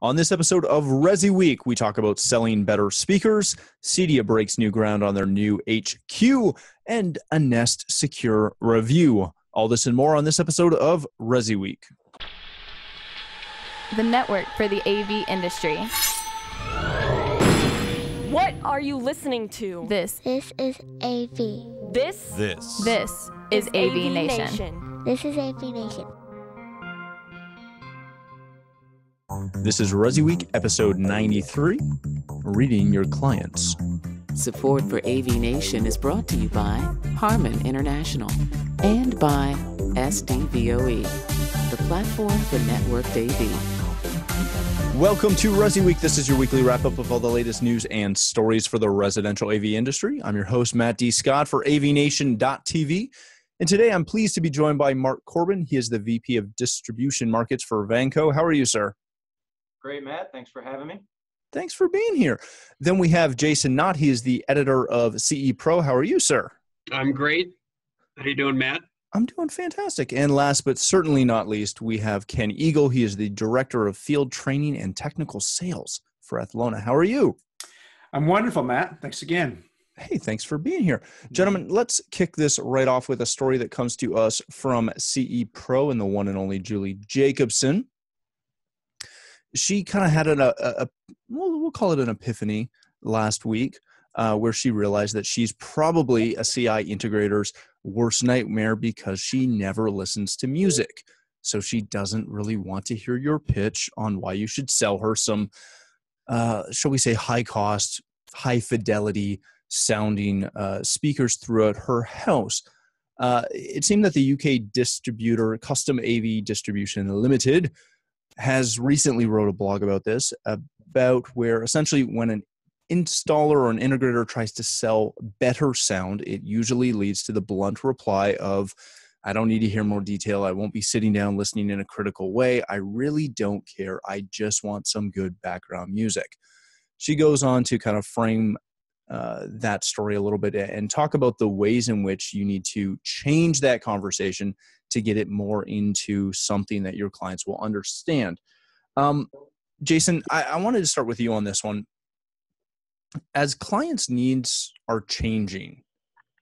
On this episode of ResiWeek, we talk about selling better speakers, CEDIA breaks new ground on their new HQ, and a Nest Secure review. All this and more on this episode of ResiWeek. The network for the AV industry. What are you listening to? This is AV. This is AVNation. This is AVNation. This is ResiWeek, episode 93, Reading Your Clients. Support for AVNation is brought to you by Harman International and by SDVOE, the platform for networked AV. Welcome to ResiWeek. This is your weekly wrap-up of all the latest news and stories for the residential AV industry. I'm your host, Matt D. Scott for AVNation.tv. And today I'm pleased to be joined by Mark Corbin. He is the VP of Distribution Markets for Vanco. How are you, sir? Great, Matt. Thanks for having me. Thanks for being here. Then we have Jason Knott. He is the editor of CE Pro. How are you, sir? I'm great. How you doing, Matt? I'm doing fantastic. And last but certainly not least, we have Ken Eagle. He is the Director of Field Training and Technical Sales for Athlona. How are you? I'm wonderful, Matt. Thanks again. Hey, thanks for being here. Gentlemen, let's kick this right off with a story that comes to us from CE Pro and the one and only Julie Jacobson. She kind of had we'll call it an epiphany last week, where she realized that she's probably a CI integrator's worst nightmare because she never listens to music. So she doesn't really want to hear your pitch on why you should sell her some, shall we say, high cost, high fidelity sounding speakers throughout her house. It seemed that the UK distributor, Custom AV Distribution Limited, has recently wrote a blog about this, about where essentially when an installer or an integrator tries to sell better sound, it usually leads to the blunt reply of, I don't need to hear more detail. I won't be sitting down listening in a critical way. I really don't care. I just want some good background music. She goes on to kind of frame that story a little bit and talk about the ways in which you need to change that conversation to get it more into something that your clients will understand. Jason, I wanted to start with you on this one. As clients' needs are changing,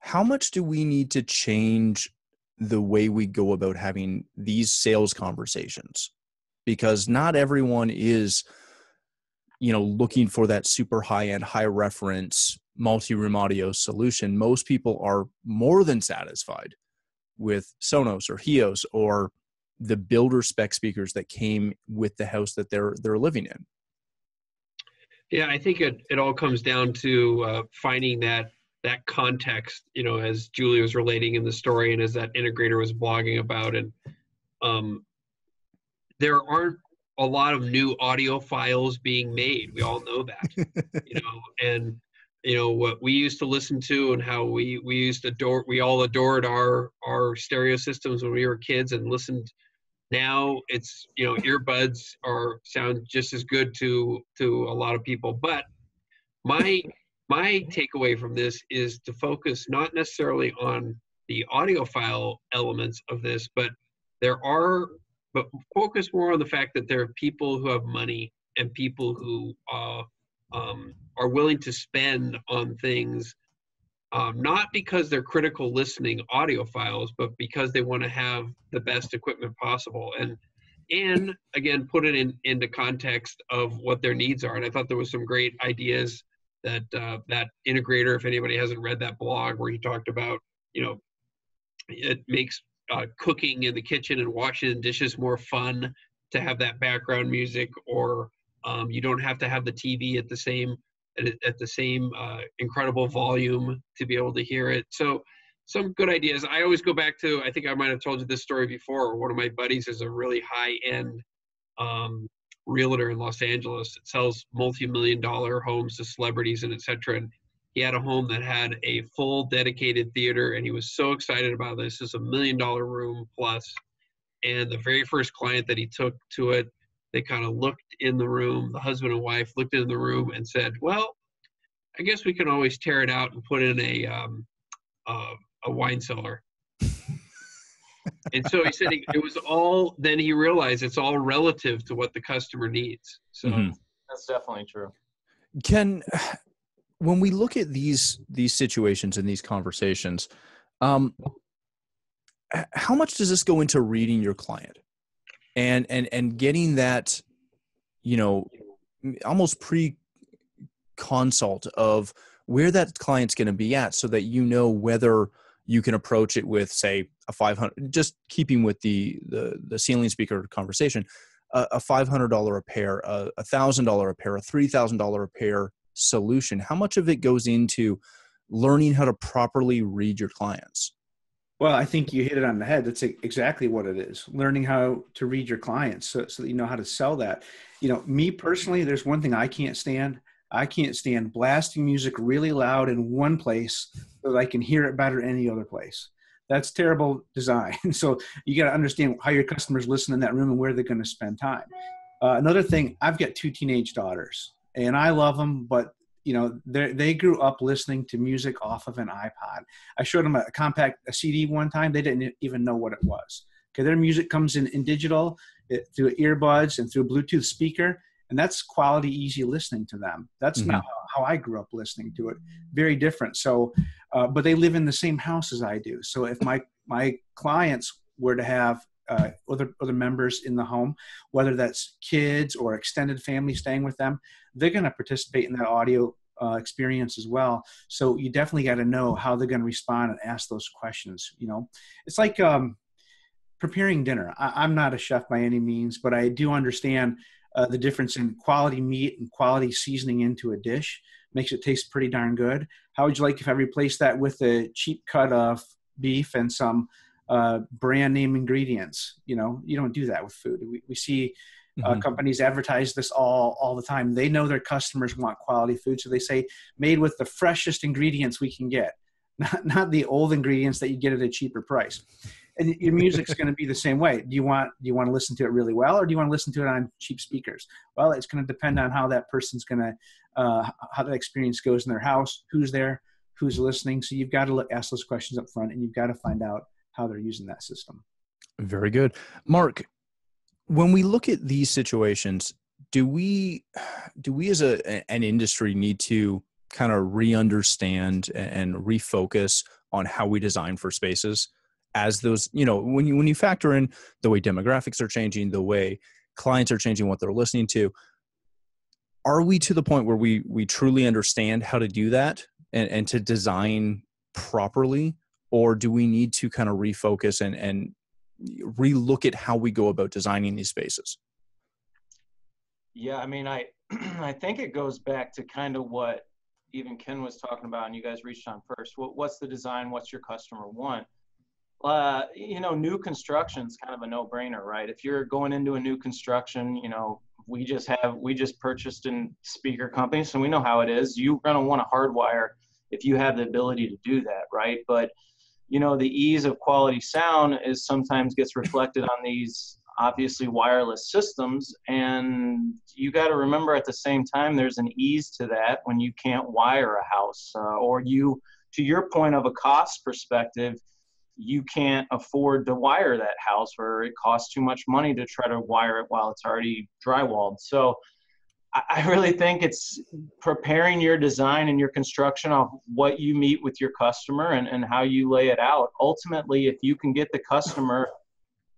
how much do we need to change the way we go about having these sales conversations? Because not everyone is, looking for that super high-end, high-reference multi-room audio solution. Most people are more than satisfied with Sonos or Hios or the builder spec speakers that came with the house that they're living in. Yeah, I think it all comes down to finding that context, as Julie was relating in the story and as that integrator was blogging about. And there aren't a lot of new audio files being made. We all know that, what we used to listen to and how we all adored our stereo systems when we were kids and listened. Now it's, earbuds sound just as good to a lot of people. But my takeaway from this is to focus not necessarily on the audiophile elements of this, but focus more on the fact that there are people who have money and people who are willing to spend on things, not because they're critical listening audiophiles, but because they want to have the best equipment possible. And again, put it into context of what their needs are. And I thought there was some great ideas that that integrator, if anybody hasn't read that blog where he talked about, it makes cooking in the kitchen and washing dishes more fun to have that background music, or you don't have to have the TV at the same incredible volume to be able to hear it. So some good ideas. I always go back to, I think I might have told you this story before. One of my buddies is a really high-end realtor in Los Angeles that sells multi-million-dollar homes to celebrities and et cetera. And he had a home that had a full dedicated theater, and he was so excited about this. It's $1 million room plus. And the very first client that he took to it, they kind of looked in the room, the husband and wife looked in the room and said, well, I guess we can always tear it out and put in a wine cellar. And so he said it was all, then he realized it's all relative to what the customer needs. So That's definitely true. When we look at these situations and these conversations, how much does this go into reading your client and getting that, almost pre-consult of where that client's going to be at, so that whether you can approach it with, say, a 500, just keeping with the ceiling speaker conversation, a $500 a pair, a $1,000 a pair, a $3,000 a pair solution. How much of it goes into learning how to properly read your clients? Well, I think you hit it on the head. That's exactly what it is. Learning how to read your clients so that you know how to sell that. Me personally, there's one thing I can't stand. I can't stand blasting music really loud in one place so that I can hear it better any other place. That's terrible design. So you got to understand how your customers listen in that room and where they're going to spend time. Another thing, I've got 2 teenage daughters, and I love them, but they grew up listening to music off of an iPod. I showed them a CD one time. They didn't even know what it was. Okay, their music comes in digital through earbuds and through a Bluetooth speaker, and that's quality, easy listening to them. That's not how I grew up listening to it. Very different. So, but they live in the same house as I do. So if my clients were to have other members in the home, whether that's kids or extended family staying with them, they're going to participate in that audio experience as well. So you definitely got to know how they're going to respond and ask those questions. It's like preparing dinner. I'm not a chef by any means, but I do understand the difference in quality meat and quality seasoning into a dish. Makes it taste pretty darn good. How would you like if I replaced that with a cheap cut of beef and some brand name ingredients? You don't do that with food. We see companies advertise this all the time. They know their customers want quality food, so they say made with the freshest ingredients we can get, not the old ingredients that you get at a cheaper price. And your music's going to be the same way. Do you want to listen to it really well, or do you want to listen to it on cheap speakers? Well, it's going to depend on how that person's going to, how that experience goes in their house, who's there, who's listening. So you've got to ask those questions up front, and you've got to find out how they're using that system. Very good. Mark, when we look at these situations, do we as an industry need to kind of re-understand and refocus on how we design for spaces? As those, when you factor in the way demographics are changing, the way clients are changing what they're listening to, are we to the point where we truly understand how to do that and to design properly? Or do we need to kind of refocus and relook at how we go about designing these spaces? Yeah, I mean, I think it goes back to kind of what even Ken was talking about, and you guys reached on first. What's the design? What's your customer want? New construction is kind of a no-brainer, right? If you're going into a new construction, we just purchased a speaker company, so we know how it is. You're going to want to hardwire if you have the ability to do that, right? But the ease of quality sound is sometimes gets reflected on these obviously wireless systems, and you got to remember at the same time there's an ease to that when you can't wire a house, or to your point of a cost perspective, you can't afford to wire that house, or it costs too much money to try to wire it while it's already drywalled. So I really think it's preparing your design and your construction of what you meet with your customer and how you lay it out. Ultimately, if you can get the customer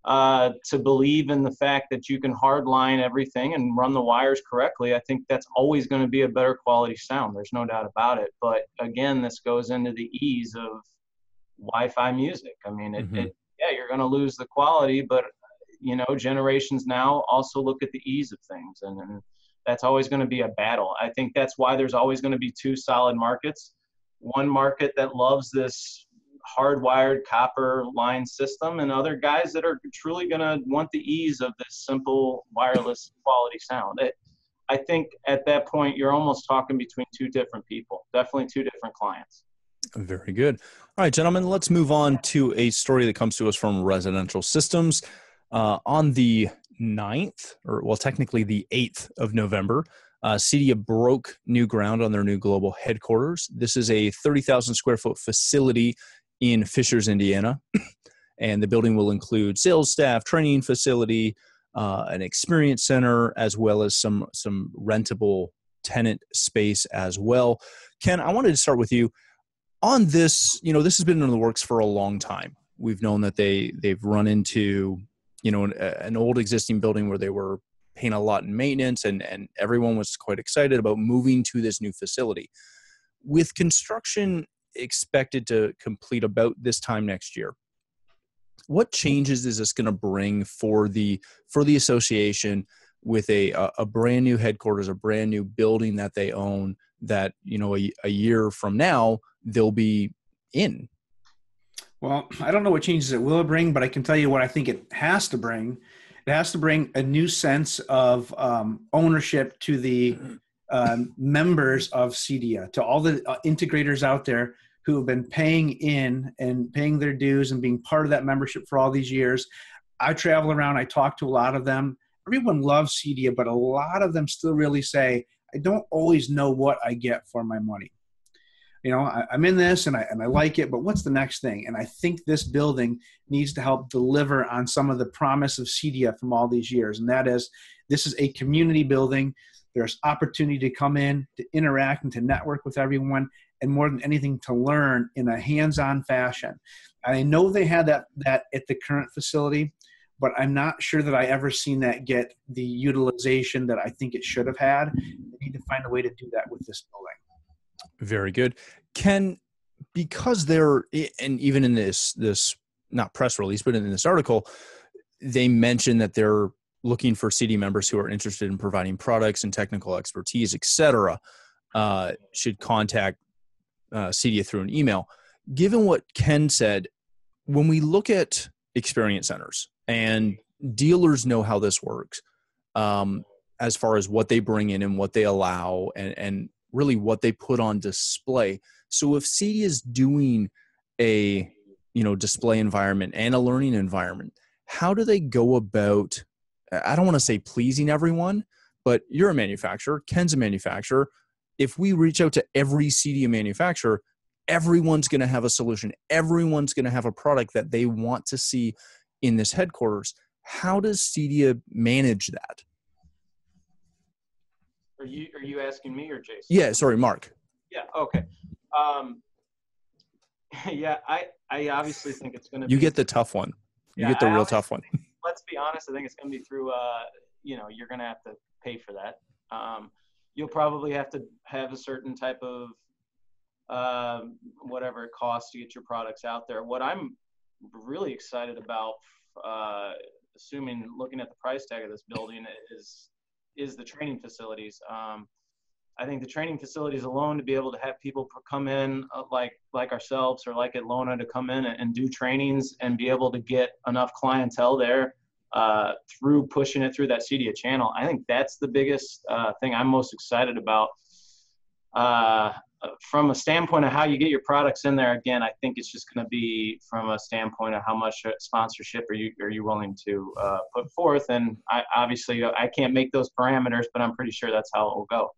to believe in the fact that you can hardline everything and run the wires correctly, I think that's always going to be a better quality sound. There's no doubt about it. But again, this goes into the ease of Wi-Fi music. I mean, you're going to lose the quality, but generations now also look at the ease of things, and that's always going to be a battle. I think that's why there's always going to be 2 solid markets. One market that loves this hardwired copper line system, and other guys that are truly going to want the ease of this simple wireless quality sound. I think at that point, you're almost talking between 2 different people, definitely 2 different clients. Very good. All right, gentlemen, let's move on to a story that comes to us from Residential Systems. On the 9th, technically the 8th of November, CEDIA broke new ground on their new global headquarters. This is a 30,000 square foot facility in Fishers, Indiana. And the building will include sales staff, training facility, an experience center, as well as some rentable tenant space as well. Ken, I wanted to start with you on this. This has been in the works for a long time. We've known that they've run into, an old existing building where they were paying a lot in maintenance, and everyone was quite excited about moving to this new facility. With construction expected to complete about this time next year, what changes is this going to bring for the association with a brand new headquarters, a brand new building that they own, that a year from now they'll be in? Well, I don't know what changes it will bring, but I can tell you what I think it has to bring. It has to bring a new sense of ownership to the members of CEDIA, to all the integrators out there who have been paying in and paying their dues and being part of that membership for all these years. I travel around, I talk to a lot of them. Everyone loves CEDIA, but a lot of them still really say, I don't always know what I get for my money. I'm in this and I like it, but what's the next thing? And I think this building needs to help deliver on some of the promise of CEDIA from all these years. And that is, this is a community building. There's opportunity to come in, to interact and to network with everyone, and more than anything, to learn in a hands-on fashion. And I know they had that at the current facility, but I'm not sure that I ever seen that get the utilization that I think it should have had. They need to find a way to do that with this building. Very good. Ken, because they're, and even in this not press release, but in this article, they mentioned that they're looking for CEDIA members who are interested in providing products and technical expertise, et cetera, should contact CEDIA through an email. Given what Ken said, when we look at experience centers, and dealers know how this works, as far as what they bring in and what they allow, and really what they put on display. So if CEDIA is doing a display environment and a learning environment, how do they go about, I don't want to say pleasing everyone, but you're a manufacturer, Ken's a manufacturer. If we reach out to every CEDIA manufacturer, everyone's going to have a solution. Everyone's going to have a product that they want to see in this headquarters. How does CEDIA manage that? Are you asking me or Jason? Yeah, sorry, Mark. Yeah, okay. Yeah, I obviously think it's going to be. You get the tough one. You get the real tough one. Let's be honest, I think it's going to be through, you're going to have to pay for that. You'll probably have to have a certain type of whatever it costs to get your products out there. What I'm really excited about, looking at the price tag of this building, is the training facilities. I think the training facilities alone, to be able to have people come in like ourselves or like Atlona, to come in and do trainings and be able to get enough clientele there through pushing it through that CEDIA channel. I think that's the biggest thing I'm most excited about. From a standpoint of how you get your products in there, again, I think it's just going to be from a standpoint of how much sponsorship are you willing to put forth. And I can't make those parameters, but I'm pretty sure that's how it will go.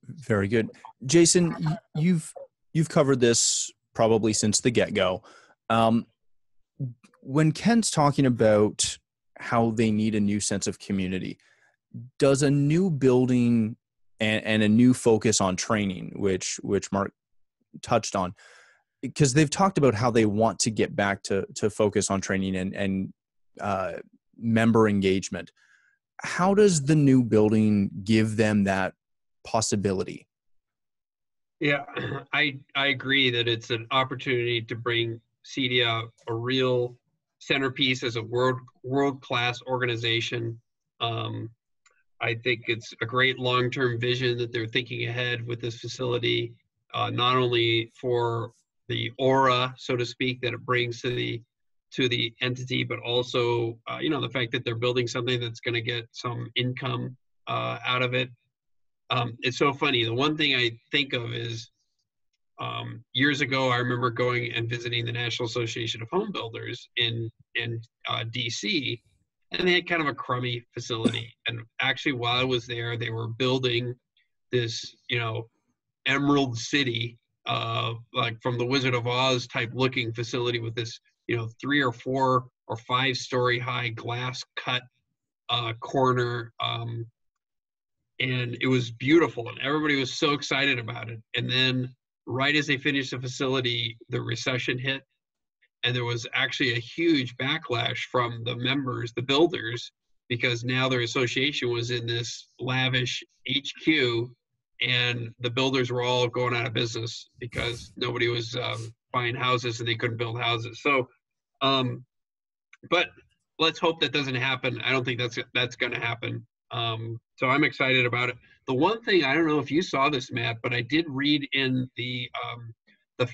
Very good. Jason, you've covered this probably since the get-go. When Ken's talking about how they need a new sense of community, does a new building and a new focus on training, which Mark touched on, because they've talked about how they want to get back to focus on training and member engagement. How does the new building give them that possibility? Yeah, I agree that it's an opportunity to bring CEDIA a real centerpiece as a world-class organization. I think it's a great long-term vision that they're thinking ahead with this facility, not only for the aura, so to speak, that it brings to the entity, but also, the fact that they're building something that's going to get some income out of it. It's so funny. The one thing I think of is years ago, I remember going and visiting the National Association of Home Builders in DC, and they had kind of a crummy facility. And actually, while I was there, they were building this, Emerald City, like from the Wizard of Oz type looking facility with this 3 or 4 or 5 story high glass cut corner. And it was beautiful, and everybody was so excited about it. And then right as they finished the facility, the recession hit, and there was actually a huge backlash from the members, the builders, because now their association was in this lavish HQ, and the builders were all going out of business because nobody was buying houses and they couldn't build houses. So, but let's hope that doesn't happen. I don't think that's going to happen. So I'm excited about it. The one thing, I don't know if you saw this, Matt, but I did read in the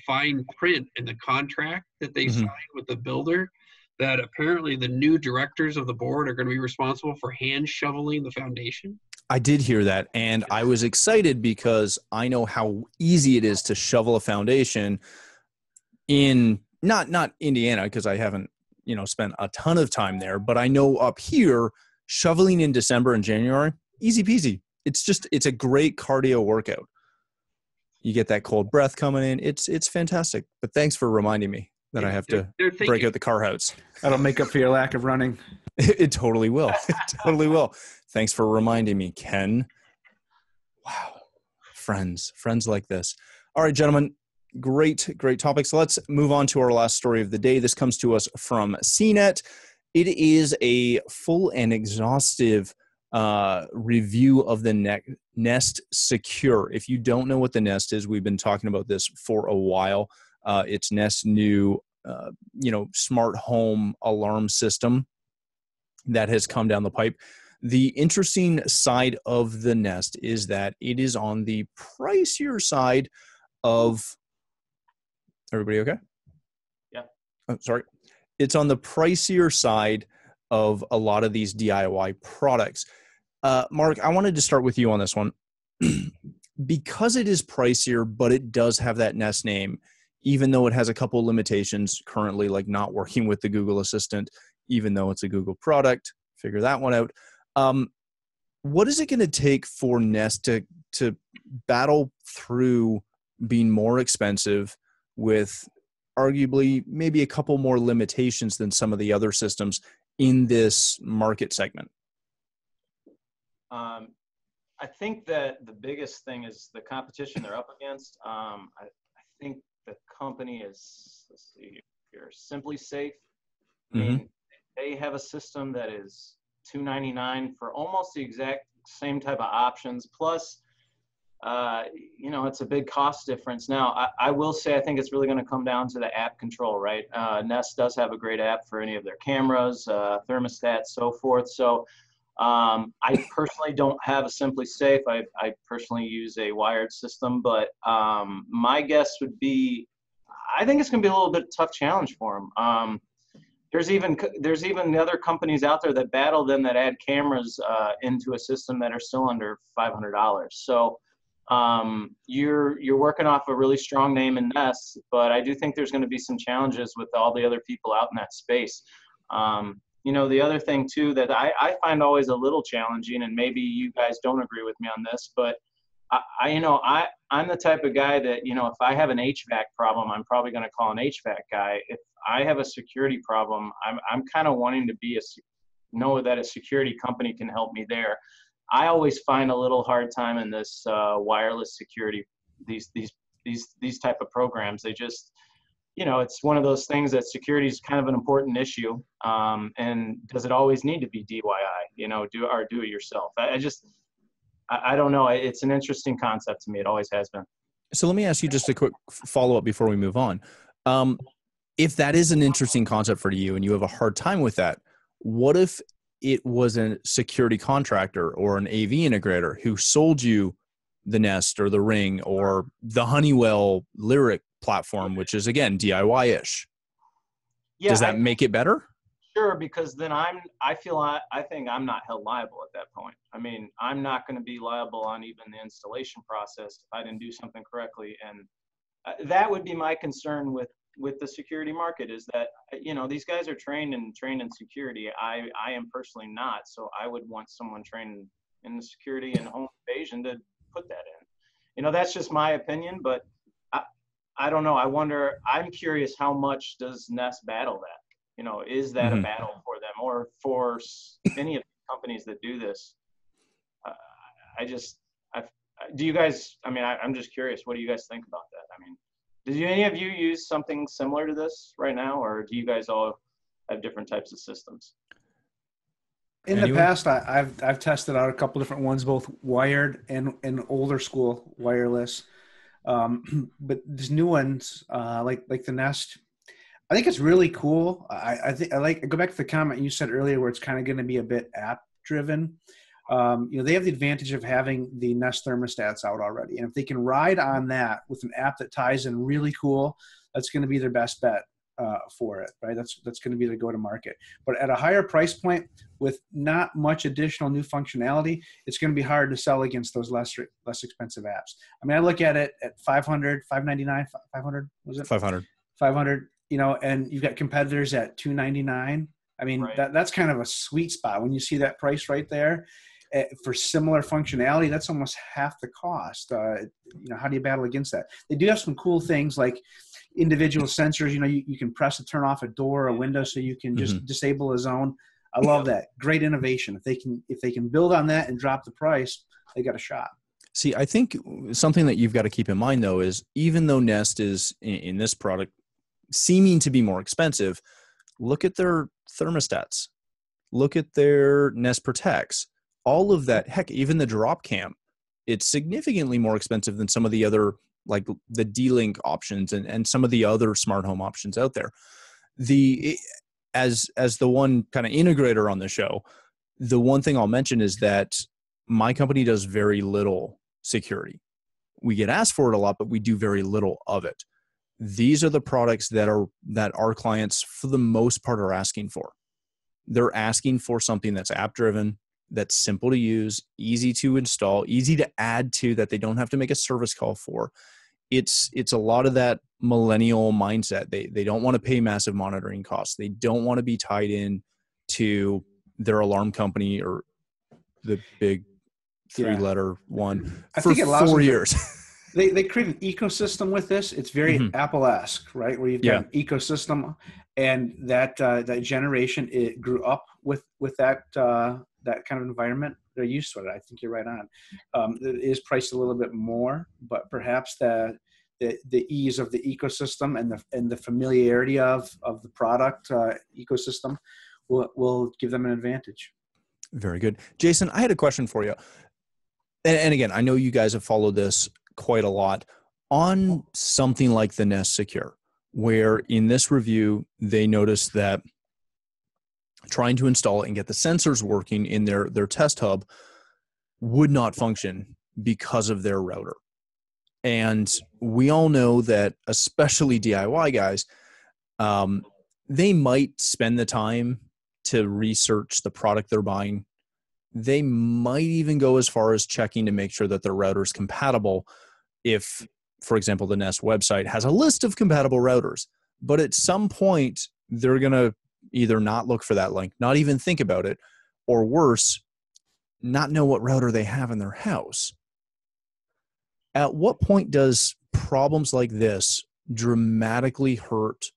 fine print in the contract that they signed with the builder that apparently the new directors of the board are going to be responsible for hand shoveling the foundation. I did hear that, and I was excited because I know how easy it is to shovel a foundation in not Indiana, because I haven't spent a ton of time there, but I know up here shoveling in December and January, easy peasy. It's a great cardio workout. You get that cold breath coming in. It's fantastic. But thanks for reminding me that I have to break out the car houts. That'll make up for your lack of running. It totally will. It totally will. Thanks for reminding me, Ken. Wow. Friends like this. All right, gentlemen, great topics. So let's move on to our last story of the day. This comes to us from CNET. It is a full and exhaustive review of the Nest Secure. If you don't know what the Nest is, we've been talking about this for a while. It's Nest's new, smart home alarm system that has come down the pipe. The interesting side of the Nest is that it is on the pricier side of. Everybody okay? Yeah. Oh, sorry. It's on the pricier side of a lot of these DIY products. Mark, I wanted to start with you on this one. Because it is pricier, but it does have that Nest name, even though it has a couple of limitations currently, like not working with the Google Assistant, even though it's a Google product. Figure that one out. What is it going to take for Nest to battle through being more expensive with arguably maybe a couple more limitations than some of the other systems in this market segment? I think that the biggest thing is the competition they're up against. I think the company is, let's see here, Simply Safe. I mean, they have a system that is $299 for almost the exact same type of options. Plus, it's a big cost difference. Now, I will say I think it's really going to come down to the app control, right? Nest does have a great app for any of their cameras, thermostats, so forth. So I personally don't have a Simply Safe. I personally use a wired system, but my guess would be, I think it's going to be a little bit tough challenge for them. There's even the other companies out there that battle them that add cameras into a system that are still under $500. So you're working off a really strong name in Nest, but I do think there's going to be some challenges with all the other people out in that space. The other thing too that I find always a little challenging, and maybe you guys don't agree with me on this, but I'm the type of guy that, if I have an HVAC problem, I'm probably going to call an HVAC guy. If I have a security problem, I'm kind of wanting to know that a security company can help me there. I always find a little hard time in this wireless security, these type of programs. They just, it's one of those things that security is kind of an important issue. And does it always need to be DIY, do it yourself? I don't know. It's an interesting concept to me. It always has been. So let me ask you just a quick follow-up before we move on. If that is an interesting concept for you and you have a hard time with that, what if it was a security contractor or an AV integrator who sold you the Nest or the Ring or the Honeywell Lyric platform, which is, again, DIY-ish? Yeah, does that make it better? Sure, because then I think I'm not held liable at that point. I mean, I'm not going to be liable on even the installation process if I didn't do something correctly. And that would be my concern with the security market, is that, these guys are trained in security. I am personally not. So I would want someone trained in the security and home invasion to put that in. That's just my opinion, but I don't know. I'm curious, how much does Nest battle that? You know, is that a battle for them, or for any of the companies that do this? Do you guys, I mean, I'm just curious, what do you guys think about that? I mean, any of you use something similar to this right now, or do you guys all have different types of systems? In the past, I've tested out a couple different ones, both wired and older school wireless. But these new ones, like the Nest, I think it's really cool. I go back to the comment you said earlier, where it's kind of going to be a bit app driven. You know, they have the advantage of having the Nest thermostats out already, and if they can ride on that with an app that ties in really cool, that's going to be their best bet for it, right? That's going to be the go-to-market. But at a higher price point with not much additional new functionality, it's going to be hard to sell against those less expensive apps. I mean, I look at it at $500, $599, $500 was it? 500. You know, and you've got competitors at $299. I mean, right. That's kind of a sweet spot when you see that price right there. For similar functionality, that's almost half the cost. You know, how do you battle against that? They do have some cool things like individual sensors. You know, you can press to turn off a door or a window, so you can just disable a zone. I love that. Great innovation. If they can build on that and drop the price, they got a shot. See, I think something that you've got to keep in mind, though, is even though Nest is in this product seeming to be more expensive, look at their thermostats, look at their Nest Protects, all of that. Heck, even the drop cam, it's significantly more expensive than some of the other, like the D-Link options and some of the other smart home options out there. As the one kind of integrator on the show, the one thing I'll mention is that my company does very little security. We get asked for it a lot, but we do very little of it. These are the products that our clients, for the most part, are asking for. They're asking for something that's app-driven, that's simple to use, easy to install, easy to add to, that they don't have to make a service call for. It's a lot of that millennial mindset. They don't want to pay massive monitoring costs. They don't want to be tied in to their alarm company or the big three-letter one for 4 years. They create an ecosystem with this. It's very Apple-esque, right? Where you've got an ecosystem, and that generation, it grew up with that kind of environment. They're used to it. I think you're right on. It is priced a little bit more, but perhaps the ease of the ecosystem and the familiarity of the product ecosystem will give them an advantage. Very good. Jason, I had a question for you. And again, I know you guys have followed this quite a lot on something like the Nest Secure, where in this review, they noticed that trying to install it and get the sensors working in their test hub would not function because of their router. And we all know that, especially DIY guys, they might spend the time to research the product they're buying. They might even go as far as checking to make sure that their router is compatible if, for example, the Nest website has a list of compatible routers. But at some point, they're going to either not look for that link, not even think about it, or worse, not know what router they have in their house. At what point does problems like this dramatically hurt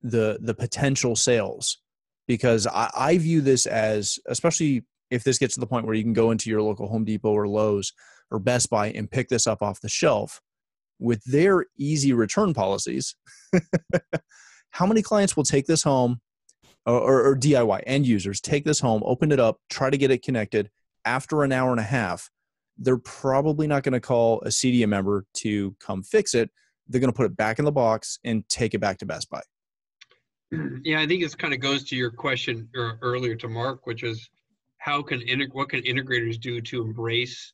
the potential sales? Because I view this as, especially if this gets to the point where you can go into your local Home Depot or Lowe's or Best Buy and pick this up off the shelf with their easy return policies, how many clients will take this home, or DIY end users take this home, open it up, try to get it connected? After an hour and a half, they're probably not going to call a CEDIA member to come fix it. They're going to put it back in the box and take it back to Best Buy. Yeah, I think this kind of goes to your question earlier to Mark, which is what can integrators do to embrace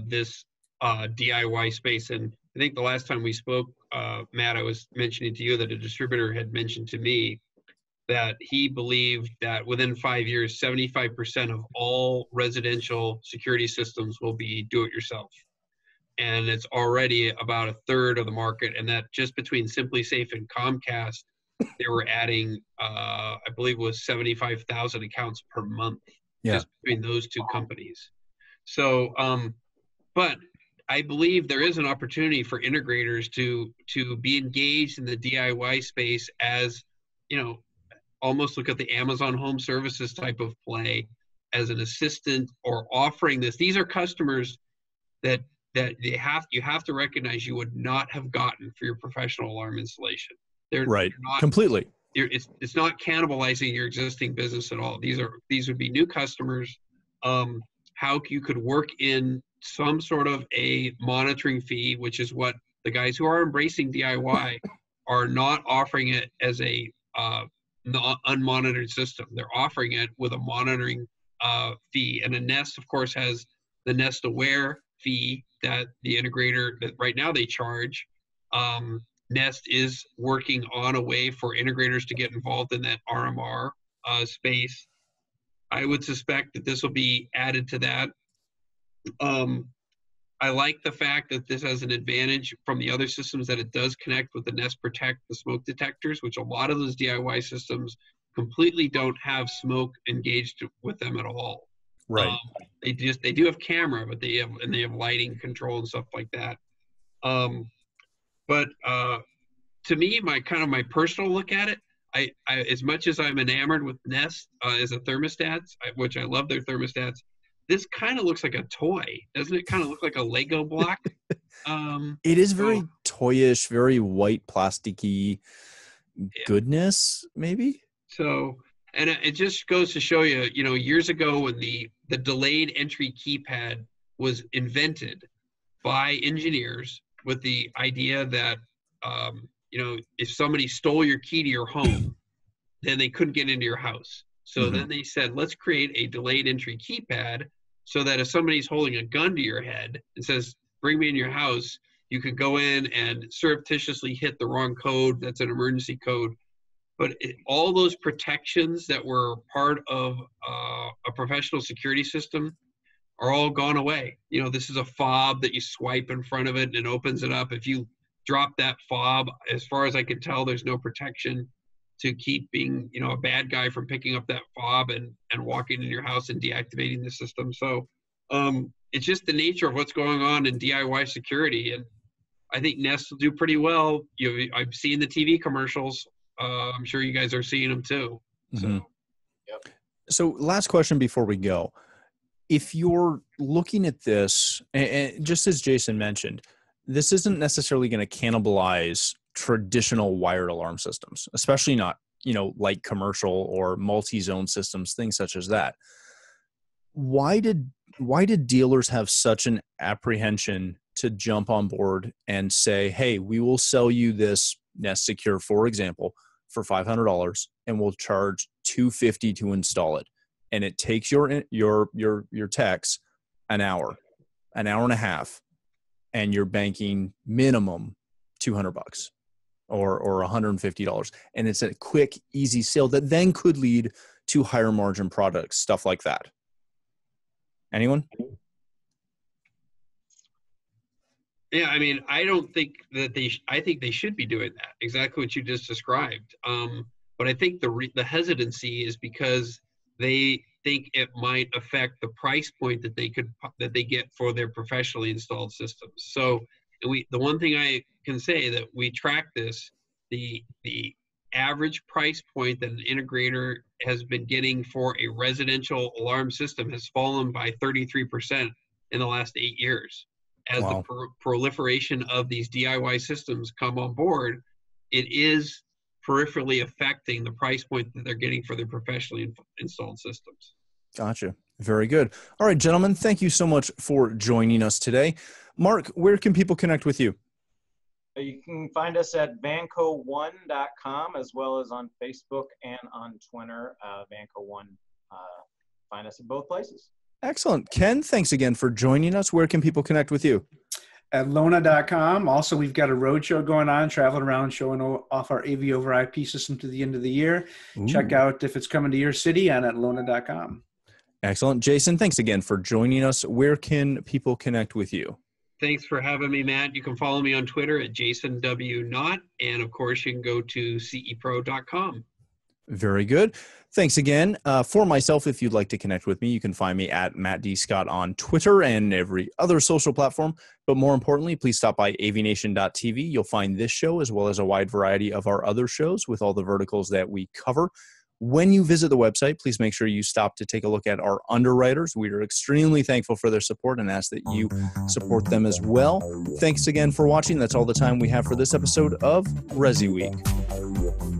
this DIY space? And I think the last time we spoke, Matt, I was mentioning to you that a distributor had mentioned to me that he believed that within 5 years, 75% of all residential security systems will be do-it-yourself. And it's already about a third of the market, and that just between Simply Safe and Comcast, they were adding, I believe it was 75,000 accounts per month just between those two companies. So, but I believe there is an opportunity for integrators to be engaged in the DIY space as, almost look at the Amazon Home Services type of play as an assistant or offering this. These are customers that you have to recognize you would not have gotten for your professional alarm installation. They're not completely. It's not cannibalizing your existing business at all. These would be new customers. How you could work in some sort of a monitoring fee, which is what the guys who are embracing DIY are not offering it as a unmonitored system. They're offering it with a monitoring fee. And a Nest, of course, has the Nest Aware fee that the integrator that right now they charge. Nest is working on a way for integrators to get involved in that RMR space. I would suspect that this will be added to that. I like the fact that this has an advantage from the other systems that it does connect with the Nest Protect, the smoke detectors, which a lot of those DIY systems completely don't have smoke engaged with them at all. Right. They do have camera, but they have lighting control and stuff like that. But to me, my personal look at it, I as much as I'm enamored with Nest as a thermostat, which I love their thermostats, this kind of looks like a toy. Doesn't it kind of look like a Lego block? It is very toyish, very white, plasticky goodness, maybe. So, and it just goes to show you, years ago when the delayed entry keypad was invented by engineers with the idea that, if somebody stole your key to your home, then they couldn't get into your house. So then they said, let's create a delayed entry keypad so that if somebody's holding a gun to your head and says, bring me in your house, you could go in and surreptitiously hit the wrong code. That's an emergency code. But all those protections that were part of a professional security system are all gone away. This is a fob that you swipe in front of it and it opens it up. If you drop that fob, as far as I can tell, there's no protection to keep being, a bad guy from picking up that fob and walking in your house and deactivating the system. So it's just the nature of what's going on in DIY security. And I think Nest will do pretty well. I've seen the TV commercials. I'm sure you guys are seeing them too. Mm-hmm. So last question before we go. If you're looking at this, and just as Jason mentioned, this isn't necessarily going to cannibalize traditional wired alarm systems, especially not, like commercial or multi-zone systems, things such as that. Why did dealers have such an apprehension to jump on board and say, hey, we will sell you this Nest Secure, for example, for $500 and we'll charge $250 to install it. And it takes your techs an hour and a half, and you're banking minimum $200 or $150. And it's a quick, easy sale that then could lead to higher margin products, stuff like that. Anyone? Yeah, I mean, I don't think that I think they should be doing that, exactly what you just described. But I think the hesitancy is because they think it might affect the price point that they get for their professionally installed systems. So the one thing I can say that we track this, the average price point that an integrator has been getting for a residential alarm system has fallen by 33% in the last 8 years. As the proliferation of these DIY systems come on board, it is peripherally affecting the price point that they're getting for their professionally installed systems. Gotcha. Very good. All right, gentlemen, thank you so much for joining us today. Mark, where can people connect with you? You can find us at vanco1.com as well as on Facebook and on Twitter, Vanco1. Find us at both places. Excellent. Ken, thanks again for joining us. Where can people connect with you? At Lona.com. Also, we've got a roadshow going on, traveling around showing off our AV over IP system to the end of the year. Ooh. Check out if it's coming to your city and at Lona.com. Excellent. Jason, thanks again for joining us. Where can people connect with you? Thanks for having me, Matt. You can follow me on Twitter at JasonW Knott. And of course, you can go to cepro.com. Very good. Thanks again. For myself, if you'd like to connect with me, you can find me at Matt D. Scott on Twitter and every other social platform. But more importantly, please stop by avnation.tv. You'll find this show as well as a wide variety of our other shows with all the verticals that we cover. When you visit the website, please make sure you stop to take a look at our underwriters. We are extremely thankful for their support and ask that you support them as well. Thanks again for watching. That's all the time we have for this episode of ResiWeek.